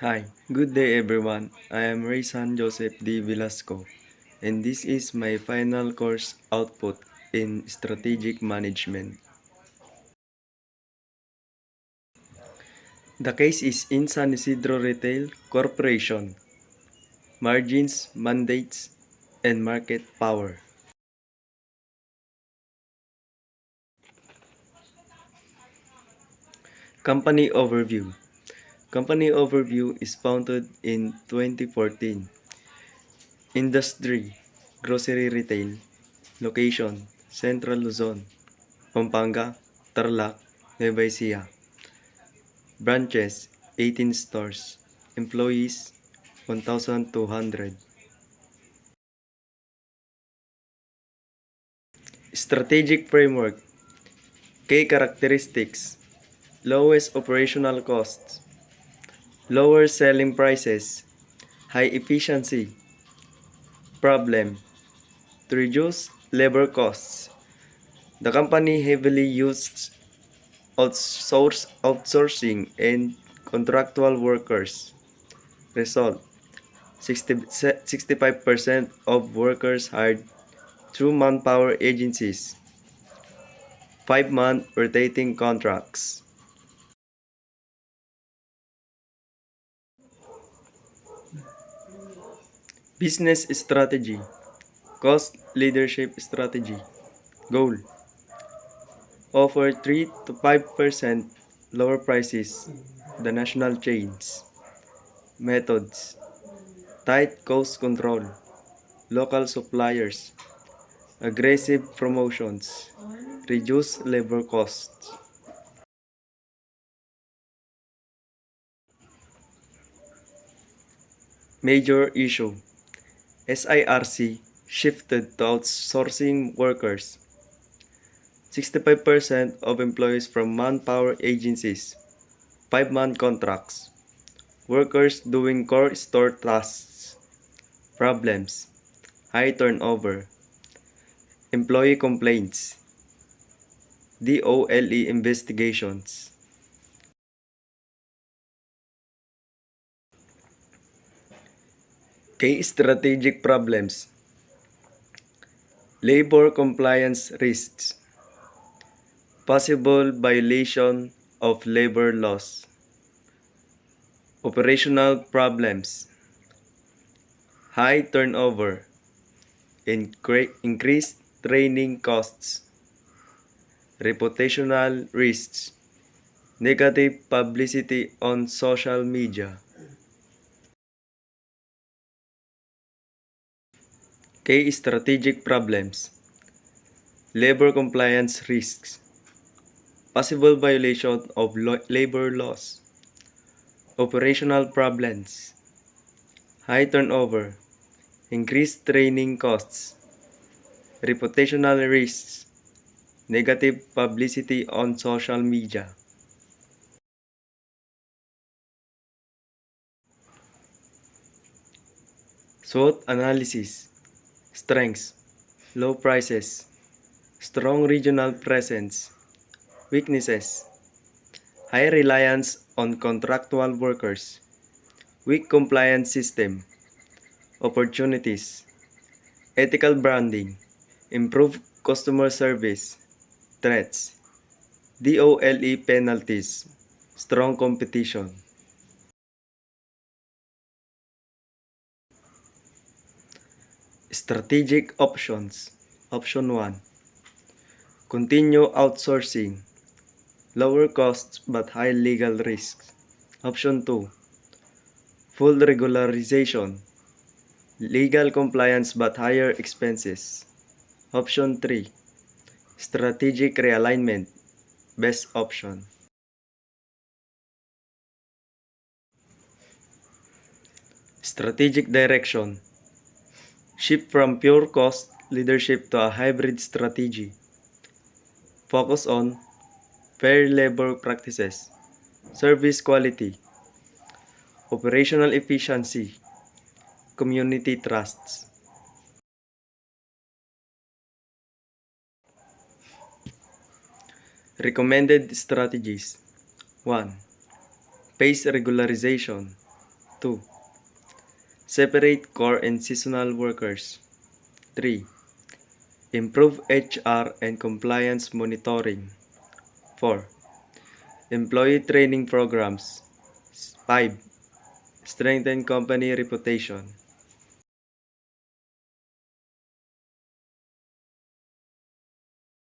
Hi, good day everyone. I am Raysan Joseph D. Velasco, and this is my final course output in Strategic Management. The case is in San Isidro Retail Corporation, Margins, Mandates, and Market Power. Company Overview. Company Overview is founded in 2014. Industry, Grocery Retail. Location, Central Luzon, Pampanga, Tarlac, Nueva Ecija. Branches, 18 stores. Employees, 1,200. Strategic Framework. Key characteristics. Lowest operational costs. Lower selling prices. High efficiency. Problem. To reduce labor costs. The company heavily used outsourcing and contractual workers. Result. 65% of workers hired through manpower agencies. 5-month rotating contracts. Business strategy. Cost leadership strategy. Goal. Offer 3 to 5% lower prices than national chains. Methods. Tight cost control. Local suppliers. Aggressive promotions. Reduce labor costs. Major issue. SIRC shifted to outsourcing workers. 65% of employees from manpower agencies. 5-month contracts. Workers doing core store tasks. Problems. High turnover. Employee complaints. DOLE investigations. Key strategic problems. Labor compliance risks. Possible violation of labor laws. Operational problems. High turnover. Increased training costs. Reputational risks. Negative publicity on social media. Key strategic problems. Labor compliance risks. Possible violation of labor laws. Operational problems. High turnover. Increased training costs. Reputational risks. Negative publicity on social media. SWOT analysis. Strengths. Low prices. Strong regional presence. Weaknesses. High reliance on contractual workers. Weak compliance system. Opportunities. Ethical branding. Improved customer service. Threats. DOLE penalties. Strong competition. Strategic options. Option 1. Continue outsourcing. Lower costs but high legal risks. Option 2. Full regularization. Legal compliance but higher expenses. Option 3. Strategic realignment. Best option. Strategic direction. Shift from pure cost leadership to a hybrid strategy. Focus on fair labor practices, service quality, operational efficiency, community trusts. Recommended strategies. 1. Pace regularization. 2. Separate core and seasonal workers. 3. Improve HR and compliance monitoring. 4. Employee training programs. 5. Strengthen company reputation.